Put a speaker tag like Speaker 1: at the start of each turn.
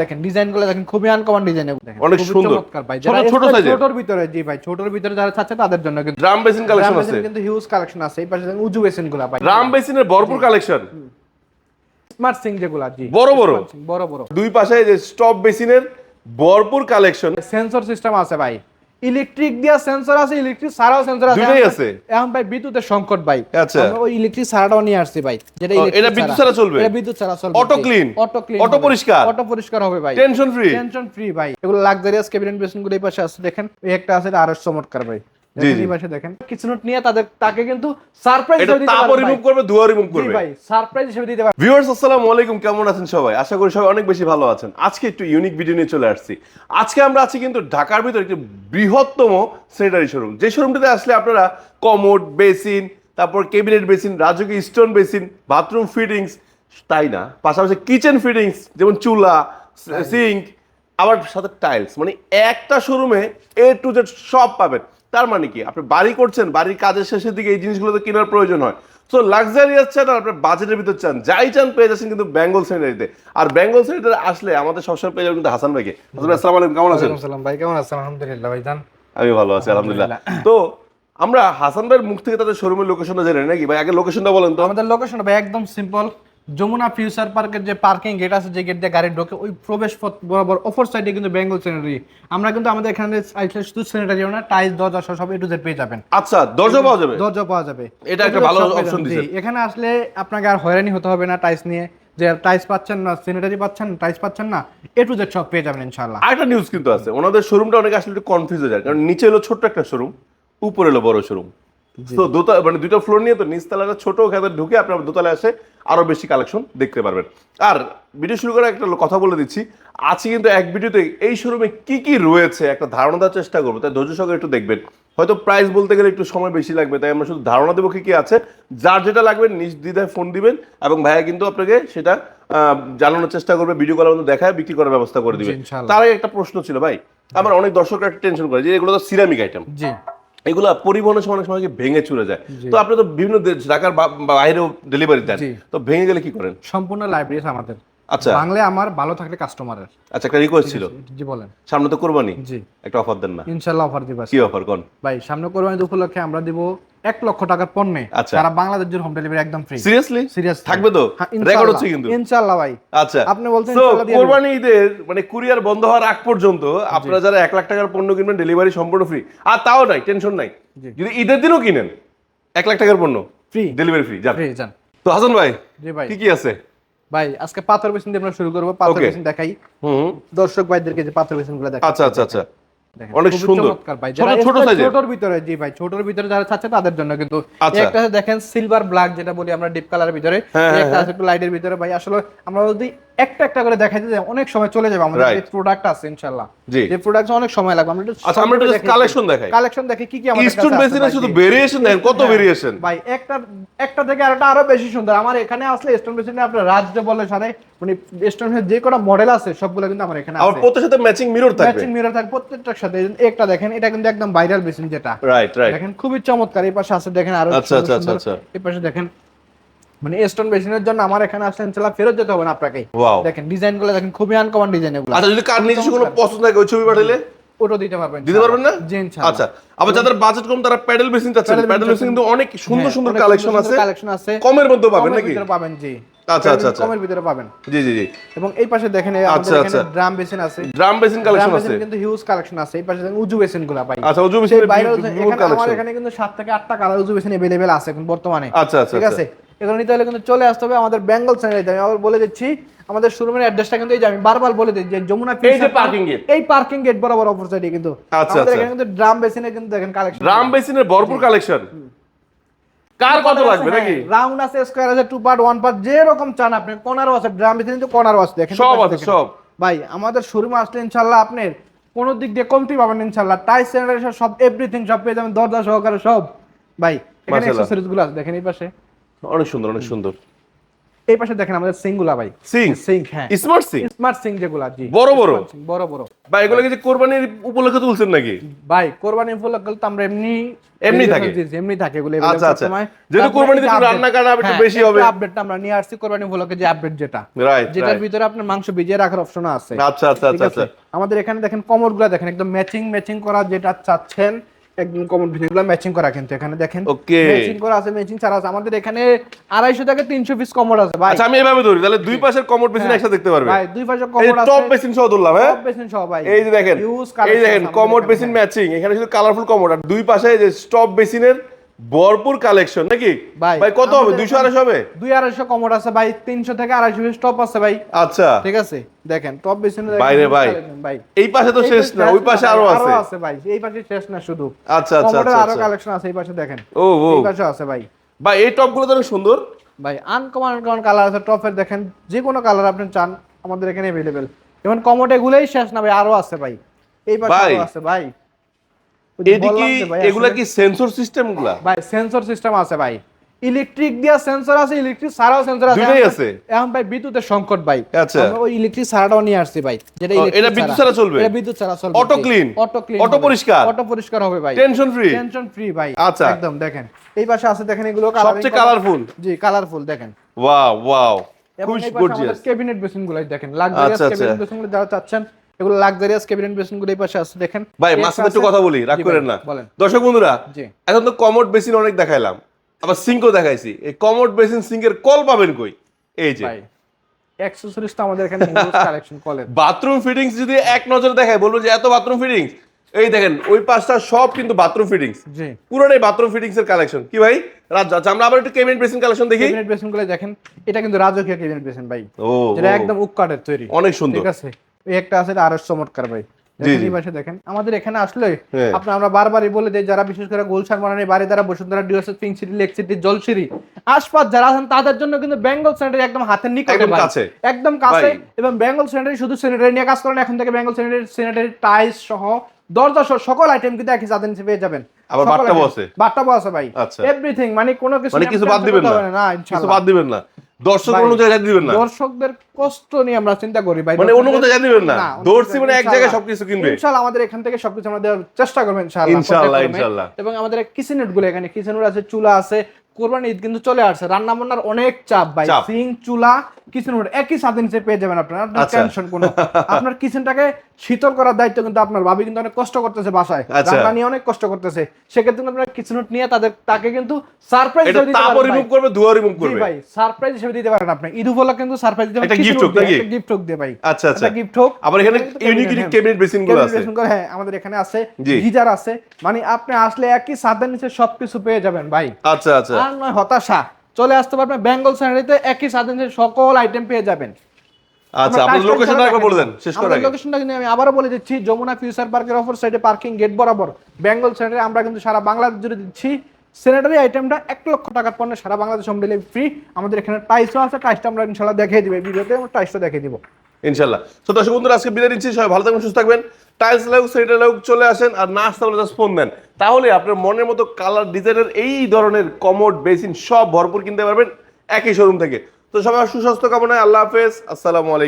Speaker 1: দেখেন ডিজাইনগুলো দেখেন খুবই আনকমন ডিজাইন, দেখেন
Speaker 2: অনেক সুন্দর
Speaker 1: চমৎকার ভাই।
Speaker 2: ছোট ছোট সাইজের
Speaker 1: ছোটর ভিতরে, জি ভাই ছোটর ভিতরে যারা চাচ্ছে তাদের জন্য কিন্তু
Speaker 2: ড্রাম বেসিন কালেকশন আছে,
Speaker 1: কিন্তু হিউজ কালেকশন আছে। এই পাশে দেখেন উজু বেসিনগুলো ভাই,
Speaker 2: ড্রাম বেসিনের ভরপুর কালেকশন,
Speaker 1: স্মার্ট সিং যেগুলা, জি
Speaker 2: বড় বড়
Speaker 1: বড় বড়
Speaker 2: দুই পাশে যে স্টপ বেসিনের ভরপুর কালেকশন,
Speaker 1: সেন্সর সিস্টেম আছে ভাই, ইলেকট্রিক দিয়া সেন্সর আছে, ইলেকট্রিক ছাড়াও সেন্সর আছে,
Speaker 2: দুটোই আছে।
Speaker 1: এখন ভাই বিদ্যুতের সংকট ভাই,
Speaker 2: আচ্ছা
Speaker 1: আমরা ওই ইলেকট্রিক ছাড়াটাও নিয়ে আসছি ভাই, যেটা
Speaker 2: এটা বিদ্যুৎ ছাড়া চলবে,
Speaker 1: এটা বিদ্যুৎ ছাড়া চলবে,
Speaker 2: auto clean,
Speaker 1: auto clean,
Speaker 2: auto পরিষ্কার,
Speaker 1: অটো পরিষ্কার হবে ভাই,
Speaker 2: টেনশন ফ্রি,
Speaker 1: টেনশন ফ্রি ভাই। এগুলো লাক্সারিয়াস ক্যাবিনেট বেসিন গুলো এই পাশে আছে, দেখেন এই একটা আছে আরো চমৎকার ভাই, দেখেন এই পাশে দেখেন কিচেনট নিয়ে তাকে কিন্তু সারপ্রাইজ
Speaker 2: এটা
Speaker 1: দিতে
Speaker 2: তাপ রিমুভ করবে, ধোয়া রিমুভ করবে
Speaker 1: ভাই, সারপ্রাইজ হিসেবে দিতে পারবে।
Speaker 2: ভিউয়ার্স আসসালামু আলাইকুম, কেমন আছেন সবাই? আশা করি সবাই অনেক বেশি ভালো আছেন। আজকে একটু ইউনিক ভিডিও নিয়ে চলে আসছি। আজকে আমরা আছি কিন্তু ঢাকার ভিতরে একটি বৃহত্তম স্যানিটারি শোরুম, যে শোরুমটিতে আসলে আপনারা কমোড, বেসিন, তারপর ক্যাবিনেট বেসিন, রাজকীয় স্টোন বেসিন, বাথরুম ফিটিংস, তাই না পাশাপাশি কিচেন ফিটিংস যেমন চুলা, সিঙ্ক, আবার সাথে টাইলস, মানে একটা শোরুমে এ টু জেড সব পাবেন। তার মানে কি, আপনি বাড়ি করছেন, বাড়ির কাজের শেষের দিকে এই জিনিসগুলো তো কেনার প্রয়োজন হয়। সো লাক্সারিয়াস চান আর আপনার বাজেটের ভিতর চান, যাই চান পেয়ে যাচ্ছেন কিন্তু বেঙ্গল স্যানিটারিতে। আর বেঙ্গল স্যানিটারি আসলে আমাদের সবসময় পেয়ে যাবেন কিন্তু হাসান ভাইকে। হাসান ভাই আসসালামু আলাইকুম, কেমন আছেন?
Speaker 1: আসসালাম ভাই, কেমন আছেন? আলহামদুলিল্লাহ ভাই জান,
Speaker 2: আমি ভালো আছি আলহামদুলিল্লাহ। তো আমরা হাসান ভাইয়ের মুখ থেকে তাদের শোরুমের লোকেশনটা জেনে নাকি ভাই? আগে লোকেশনটা বলেন তো।
Speaker 1: আমাদের লোকেশন ভাই একদম সিম্পল, যমুনা ফিউচার পার্কের যে পার্কিং গেট আছে, যে গেট দিয়ে গাড়ি ঢোকে, ওই প্রবেশ পথ বরাবর অপর সাইডে কিন্তু বেঙ্গল স্যানিটারি। আমরা কিন্তু আমাদের এখানে শুধু স্যানিটারি না, টাইলস, দরজা সব এ টু জেড পেয়ে যাবেন।
Speaker 2: আচ্ছা, দরজা পাওয়া যাবে?
Speaker 1: দরজা পাওয়া যাবে,
Speaker 2: এটা একটা ভালো অপশন দিয়েছে।
Speaker 1: এখানে আসলে আপনাকে আর হয়রানি হতে হবে না টাইলস নিয়ে, যে টাইলস পাচ্ছেন না, স্যানিটারি পাচ্ছেন, টাইলস পাচ্ছেন না, এ টু জেড সব পেয়ে যাবেন ইনশাআল্লাহ।
Speaker 2: আরেকটা নিউজ কিন্তু আছে, ওনাদের শোরুমটা অনেকে আসলে একটু কনফিউজ হয়ে যায়, কারণ নিচে হলো ছোট্ট একটা শোরুম, উপরে হলো বড় শোরুম। তো দোতলা, মানে দুটো ফ্লোর নিয়ে, তো নিচতলাটা ছোট, ওখানে ঢুকে আপনার দোতলায় আসে আরো বেশি কালেকশন দেখতে পারবেন। আর ভিডিও শুরু করে একটা কথা বলে দিচ্ছি, আজকে কিন্তু এক ভিডিওতে এই শোরুমে কি কি রয়েছে একটা ধারণা দেওয়ার চেষ্টা করবো, তাই ধৈর্য সহকারে একটু দেখবেন। হয়তো প্রাইস বলতে গেলে একটু সময় বেশি লাগবে, তাই আমরা শুধু ধারণা দেবো কি কি আছে। যার যেটা লাগবে নির্দ্বিধায় ফোন দিবেন, এবং ভাইয়া কিন্তু আপনাকে সেটা জানানোর চেষ্টা করবে, ভিডিও কলের মধ্যে দেখায় বিক্রি করার ব্যবস্থা করে দিবে। তার আগে একটা প্রশ্ন ছিল ভাই, আমার অনেক দর্শকরা একটা টেনশন করে যে এগুলো তো সিরামিক আইটেম,
Speaker 1: জি
Speaker 2: এগুলা পরিবহনের সময় অনেক সময় ভেঙে চুরে যায়, তো আপনি তো বিভিন্ন ঢাকার বাইরেও ডেলিভারি দেন, তো ভেঙে গেলে কি করেন?
Speaker 1: সম্পূর্ণ লাইব্রেরি আমাদের,
Speaker 2: আচ্ছা
Speaker 1: বাংলায় আমার ভালো থাকলে কাস্টমারের।
Speaker 2: আচ্ছা, একটা রিকোয়েস্ট ছিল,
Speaker 1: জি বলেন।
Speaker 2: সামনে তো কোরবানি,
Speaker 1: জি
Speaker 2: একটা অফার দেন না?
Speaker 1: ইনশাআল্লাহ অফার দিব।
Speaker 2: কি অফার কোন
Speaker 1: ভাই? সামনে কোরবানি উপলক্ষে আমরা দিব 1 লক্ষ টাকার পণ্যে সারা বাংলাদেশ জুড়ে হোম ডেলিভারি একদম ফ্রি।
Speaker 2: সিরিয়াসলি?
Speaker 1: সিরিয়াস
Speaker 2: থাকবে তো? রেকর্ড হচ্ছে কিন্তু
Speaker 1: ইনশাআল্লাহ ভাই।
Speaker 2: আচ্ছা,
Speaker 1: আপনি বলছেন
Speaker 2: তো
Speaker 1: ইনশাআল্লাহ দিয়ে
Speaker 2: কোরবানি ঈদের মানে কুরিয়ার বন্ধ হওয়ার আগ পর্যন্ত আপনারা যারা 1 লাখ টাকার পণ্য কিনবেন, ডেলিভারি সম্পূর্ণ ফ্রি। আর তাও নাই, টেনশন নাই, যদি ঈদের দিনও কিনেন 1 লাখ টাকার পণ্য
Speaker 1: ফ্রি,
Speaker 2: ডেলিভারি ফ্রি।
Speaker 1: যান।
Speaker 2: তো হাসান ভাই,
Speaker 1: জি ভাই,
Speaker 2: কি কি আছে
Speaker 1: ভাই? আজকে পাথর বেসিন দিয়ে আমরা শুরু করব। পাথর বেসিন দেখাই দর্শক ভাইদেরকে, যে পাথর বেসিনগুলো দেখাই।
Speaker 2: আচ্ছা আচ্ছা আচ্ছা, অনেক সুন্দর
Speaker 1: ভাই,
Speaker 2: ছোট সাইজের,
Speaker 1: ছোটর ভিতরে, জি ভাই ছোটর ভিতরে যারা চাচ্ছে তাদের জন্য কিন্তু একটা আছে দেখেন সিলভার ব্ল্যাক, যেটা বলি আমরা ডিপ কালারের ভিতরে, একটা আছে একটু লাইটের ভিতরে। ভাই আসলে আমরা যদি একটা একটা করে দেখাইতে যাই অনেক সময় চলে যাবে। আমাদের যে প্রোডাক্ট আছে ইনশাআল্লাহ, যে প্রোডাক্ট অনেক সময় লাগবে, আমরা
Speaker 2: একটু কালেকশন দেখাই।
Speaker 1: কালেকশন দেখি কি কি আমাদের কাছে
Speaker 2: স্টোন বেসিনে শুধু ভেরিয়েশন দেখেন, কত ভেরিয়েশন
Speaker 1: ভাই, একটা থেকে আরেকটা আরো বেশি সুন্দর। আমার এখানে আসলে স্টোন বেসিনে আপনার রাজ্য বলে সারে, মানে স্টোনের যে কোনো মডেল আছে সবগুলো কিন্তু আমার এখানে আছে।
Speaker 2: আর প্রত্যেকটার সাথে ম্যাচিং মিরর থাকবে,
Speaker 1: ম্যাচিং মিরর থাকবে প্রত্যেকটার সাথে। একটা দেখেন, এটা কিন্তু একদম ভাইরাল বেসিন, যেটা
Speaker 2: রাইট
Speaker 1: দেখেন খুবই চমৎকার। এই পাশে আছে দেখেন আরো
Speaker 2: আচ্ছা আচ্ছা আচ্ছা,
Speaker 1: এই পাশে দেখেন, মানে স্টোন বেসিনের জন্য আমার এখানে আসলে ইনশাআল্লাহ ফেরত যেতে হবে না আপনাকে। দেখেন ডিজাইনগুলো দেখেন খুবই আনকমন ডিজাইন এগুলো।
Speaker 2: আচ্ছা, যদি কার নিজস্ব কোনো পছন্দ থাকে ওই ছবি পাঠাইলে
Speaker 1: ওটা দিতে পারবেন
Speaker 2: না?
Speaker 1: জি ইনশাআল্লাহ।
Speaker 2: আচ্ছা, আবার যাদের বাজেট কম তারা প্যাডেল বেসিন চাচ্ছেন, প্যাডেল বেসিন কিন্তু অনেক সুন্দর সুন্দর কালেকশন আছে, কমের মধ্যে পাবেন নাকি?
Speaker 1: পাবেন, জি।
Speaker 2: আচ্ছা আচ্ছা আচ্ছা,
Speaker 1: কমের ভিতরে পাবেন,
Speaker 2: জি জি জি।
Speaker 1: এবং এই পাশে দেখেন আমাদের এখানে ড্রাম বেসিন আছে,
Speaker 2: ড্রাম বেসিন কালেকশন আছে,
Speaker 1: কিন্তু হিউজ কালেকশন আছে। এই পাশে দেখেন উজু বেসিনগুলো ভাই।
Speaker 2: আচ্ছা, উজু বেসিনের
Speaker 1: আমার এখানে কিন্তু 7 থেকে 8টা কালার উজু বেসিন अवेलेबल আছে এখন বর্তমানে।
Speaker 2: আচ্ছা আচ্ছা,
Speaker 1: ঠিক আছে, এগুলো নিতে হলে কিন্তু চলে আসতে হবে আমাদের বেঙ্গল স্যানিটারিতে। আমি আবার বলে দিচ্ছি, আমাদের শোরুমের অ্যাড্রেসটা কিন্তু এই যে আমি বারবার বলে দিই, যে যমুনা ফিউচার
Speaker 2: পার্কিং গেট,
Speaker 1: এই পার্কিং গেট বরাবর অপর সাইডে কিন্তু আমাদের এখানে কিন্তু ড্রাম বেসিনের কিন্তু দেখেন কালেকশন,
Speaker 2: ড্রাম বেসিনের ভরপুর কালেকশন। কার কত লাগবে নাকি?
Speaker 1: রাউন্ড আছে, স্কয়ার আছে, 2 পার্ট 1 পার্ট, যে রকম চান আপনি। কর্নারও আছে, ড্রাম বেসিন কিন্তু কর্নারও আছে, দেখেন
Speaker 2: সব আছে সব।
Speaker 1: ভাই আমাদের শোরুমে আসলে ইনশাআল্লাহ আপনার কোন দিক দিয়ে কমতি পাবেন ইনশাআল্লাহ। টাইস স্যানিটাইজার সব এভরিথিং সব পেয়ে যাবেন, দরজা সহকারে সব। ভাই এখানে অ্যাকসেসরিজ গুলো আছে দেখেন এই পাশে,
Speaker 2: অনেক সুন্দর অনেক সুন্দর।
Speaker 1: এই পাশে দেখেন আমাদের সিঙ্ক গুলা ভাই, সিঙ্ক, হ্যাঁ
Speaker 2: স্মার্ট সিঙ্ক,
Speaker 1: স্মার্ট সিঙ্ক যেগুলা, জি
Speaker 2: বড় বড়
Speaker 1: বড় বড়
Speaker 2: ভাই, এগুলো কি কোরবানির উপলক্ষে তুলছেন নাকি?
Speaker 1: ভাই কোরবানি উপলক্ষে তো আমরা এমনি থাকে এগুলো।
Speaker 2: আচ্ছা আচ্ছা, যেহেতু কোরবানিতে একটু রান্না কাটা একটু বেশি হবে,
Speaker 1: আপডেটটা আমরা নিয়ে আসছি কোরবানি উপলক্ষে, যে আপডেট যেটা
Speaker 2: রাইট,
Speaker 1: যেটার ভিতরে আপনার মাংস ভিজিয়ে রাখার অপশন আছে।
Speaker 2: আচ্ছা আচ্ছা আচ্ছা।
Speaker 1: আমাদের এখানে দেখেন কমোডগুলো দেখেন একদম ম্যাচিং করা, যেটা চাচ্ছেন একদম কমোড ভিডিওগুলো ম্যাচিং করা, কিন্তু এখানে দেখেন ম্যাচিং করা আছে, ম্যাচিং ছাড়া আছে। আমাদের এখানে 250 থেকে 300 পিস কমোড আছে ভাই।
Speaker 2: আচ্ছা, আমি এইভাবে ধরি তাহলে দুই পাশের কমোড বেসিন একসাথে দেখতে পারবে
Speaker 1: ভাই, দুই পাশে কমোড আছে,
Speaker 2: টপ বেসিন সহ ধরলাম, হ্যাঁ
Speaker 1: টপ বেসিন সহ ভাই।
Speaker 2: এই যে দেখেন, এই দেখেন কমোড বেসিন ম্যাচিং, এখানে শুধু কালারফুল কমোড, আর দুই পাশে এই যে টপ বেসিনের ভরপুর কালেকশন নাকি ভাই? কত হবে? 200-250 হবে?
Speaker 1: 200-250 কমোড আছে ভাই, 300 থেকে 250 পিস টপ আছে ভাই।
Speaker 2: আচ্ছা
Speaker 1: ঠিক আছে, দেখেন টপ বেসিনে
Speaker 2: ভাই রে ভাই, এই পাশে তো শেষ না, ওই পাশে আরো আছে
Speaker 1: ভাই, এই পাশে শেষ না শুধু।
Speaker 2: আচ্ছা আচ্ছা
Speaker 1: কমোডের
Speaker 2: আচ্ছা,
Speaker 1: আরো কালেকশন আছে এই পাশে দেখেন, এই পাশে আছে ভাই।
Speaker 2: ভাই এই টপগুলো তো অনেক সুন্দর
Speaker 1: ভাই, আনকমন কালার আছে টপের, দেখেন যে কোনো কালার আপনি চান আমাদের এখানে अवेलेबल। যেমন কমোড এগুলাই শেষ না ভাই, আরো আছে ভাই, এই পাশে আরো আছে ভাই।
Speaker 2: এদিকে এগুলা কি সেন্সর সিস্টেম গুলা?
Speaker 1: ভাই সেন্সর সিস্টেম আছে ভাই, ইলেকট্রিক দিয়া সেন্সর আছে, ইলেকট্রিক ছাড়াও সেন্সর আছে,
Speaker 2: দুটোই আছে।
Speaker 1: এখন ভাই বিদ্যুতের সংকট ভাই,
Speaker 2: আচ্ছা,
Speaker 1: আমরা ওই ইলেকট্রিক ছাড়াটাও নিয়ে আসছি ভাই, যেটা
Speaker 2: এটা বিদ্যুৎ ছাড়া চলবে,
Speaker 1: এটা বিদ্যুৎ ছাড়া চলবে,
Speaker 2: অটো ক্লিন,
Speaker 1: অটো পরিষ্কার হবে ভাই, টেনশন ফ্রি ভাই।
Speaker 2: আচ্ছা,
Speaker 1: একদম দেখেন এই পাশে আছে, দেখেন এগুলো
Speaker 2: সবচেয়ে কালারফুল,
Speaker 1: জি কালারফুল দেখেন,
Speaker 2: ওয়াও
Speaker 1: এবং এই পাশে আমাদের ক্যাবিনেট বেসিন গুলাই দেখেন, লাক্সারিয়াস ক্যাবিনেট বেসিন গুলো যারা চাচ্ছেন, এগুলো লাক্সারিয়াস ক্যাবিনেট বেসিন গুলো এই পাশে আছে দেখেন।
Speaker 2: ভাই মাঝে সাথে একটু কথা বলি, রাগ করেন না দর্শক বন্ধুরা, এখন তো কমোড বেসিন অনেক দেখাইলাম, আবার সিঙ্কও দেখাইছি, এই কমোড বেসিন সিঙ্কের কল পাবেন কই? এই যে ভাই
Speaker 1: অ্যাকসেসরিজ তো আমাদের এখানে হিউজ কালেকশন কলের।
Speaker 2: বাথরুম ফিটিংস যদি এক নজরে দেখায় বলবো যে এত বাথরুম ফিটিংস, এই দেখেন ওই পাশটা সব কিন্তু বাথরুম ফিটিংস, জি পুরোটাই বাথরুম ফিটিংস এর কালেকশন। কি ভাই রাজ, আচ্ছা আমরা আবার একটু ক্যাবিনেট বেসিন কালেকশন দেখি।
Speaker 1: ক্যাবিনেট বেসিন গুলো দেখেন, এটা কিন্তু রাজকীয় ক্যাবিনেট বেসিন ভাই, যেটা একদম উক্কাটের তৈরি,
Speaker 2: অনেক সুন্দর।
Speaker 1: ঠিক আছে, এই একটা আছে আরো চমৎকার ভাই, দেখেন আমাদের এখানে আসলে আমরা বারবারই বলে দেই, যারা বিশেষ করে গুলশান বনানী বাড়ি দ্বারা Bashundhara DOS pink city lake city Jolshiri আশপাশ যারা আছেন তাদের জন্য কিন্তু বেঙ্গল স্যানিটারি একদম হাতের নিকটে, একদম কাছে। এবং বেঙ্গল স্যানিটারি শুধু স্যানিটারি নিয়ে কাজ করেন, এখন থেকে বেঙ্গল স্যানিটারি টাইলস সহ দরজা সহ সকল আইটেম কিন্তু একই সাথে নিচে পেয়ে যাবেন।
Speaker 2: আবার
Speaker 1: বাটটাবও আছে ভাই, এভরিথিং, মানে কোনো কিছু
Speaker 2: বাদ দিবেন না, কিছু বাদ দিবেন না, দর্শক কোনো জায়গায় দিবেন না,
Speaker 1: দর্শকদের কষ্ট নিয়ে আমরা চিন্তা করি ভাই,
Speaker 2: মানে অন্য কোথাও দিবেন না, দর্শি মানে এক জায়গায় সবকিছু কিনবে
Speaker 1: ইনশাআল্লাহ। আমাদের এখান থেকে সবকিছু আমরা দেওয়ার চেষ্টা করব ইনশাআল্লাহ। এবং আমাদের কিচেনেট গুলো, এখানে কিচেন আছে, চুলা আছে, কোরবানি ঈদ কিন্তু চলে আসছে, রান্না বান্নার অনেক চাপ ভাই, সিং চুলা কিচেন একই সাথে নিচে পেয়ে যাবেন আপনারা, টেনশন কোনো। আপনার কিচেনটাকে শীতল করার দায়িত্ব কিন্তু আপনার ভাবি কিন্তু অনেক কষ্ট করতেছে বাসায়, রান্না নিয়ে অনেক কষ্ট করতেছে, সেক্ষেত্রে আপনার কিচেন নিয়ে তাকে কিন্তু সারপ্রাইজ হিসেবে দিতে পারেন,
Speaker 2: রিমুভ করবে, ধোয়া রিমুভ করবে
Speaker 1: ভাই, সারপ্রাইজ হিসেবে দিতে পারেন আপনি। ঈদ উপলক্ষে কিন্তু সারপ্রাইজ দিতে পারেন, একটা গিফট হোক দিয়ে ভাই।
Speaker 2: আচ্ছা আচ্ছা, গিফট হোক। আবার এখানে ইউনিক ক্যাবিনেট বেসিন গুলো আছে,
Speaker 1: হ্যাঁ আমাদের এখানে আছে, গিজার আছে, মানে আপনি আসলে একই ছাদের নিচে সবকিছু পেয়ে যাবেন ভাই। আচ্ছা আচ্ছা, আর নয় হতাশা, চলে আসতে পারবেন বেঙ্গল স্যানিটারিতে, একই ছাদের নিচে সকল আইটেম পেয়ে যাবেন।
Speaker 2: আচ্ছা, আপনার লোকেশনটা একবার বলে দেন শেষ করার আগে।
Speaker 1: লোকেশনটা কিন্তু আমি আবারো বলে দিচ্ছি, যমুনা ফিউচার পার্কের অপর সাইডে পার্কিং গেট বরাবর বেঙ্গল স্যানিটারি। আমরা কিন্তু সারা বাংলাদেশ জুড়ে দিচ্ছি স্যানিটারি আইটেমটা 1 লক্ষ টাকার পণ্য সারা বাংলাদেশ হোম ডেলিভারি ফ্রি। আমাদের এখানে টাইলসও আছে, টাইলসটা আমরা ইনশাআল্লাহ দেখিয়ে দিব ভিডিওতে, আমরা টাইলসটা দেখিয়ে দিব
Speaker 2: ইনশাআল্লাহ। তো দর্শক বন্ধুরা আজকে বিদায় নিচ্ছি, সবাই ভালো থাকবেন, সুস্থ থাকবেন। টাইলস লাউক স্যানিটারি লাউক চলে আসেন, আর না আসতে হলে জাস্ট ফোন দেন, তাহলে আপনার মনের মতো কালার ডিজাইনের এই ধরনের কমোড বেসিন সব ভরপুর কিনতে পারবেন একই শোরুম থেকে। তো সবাই সুস্বাস্থ্য কামনায়, আল্লাহ হাফেজ, আসসালামু আলাইকুম।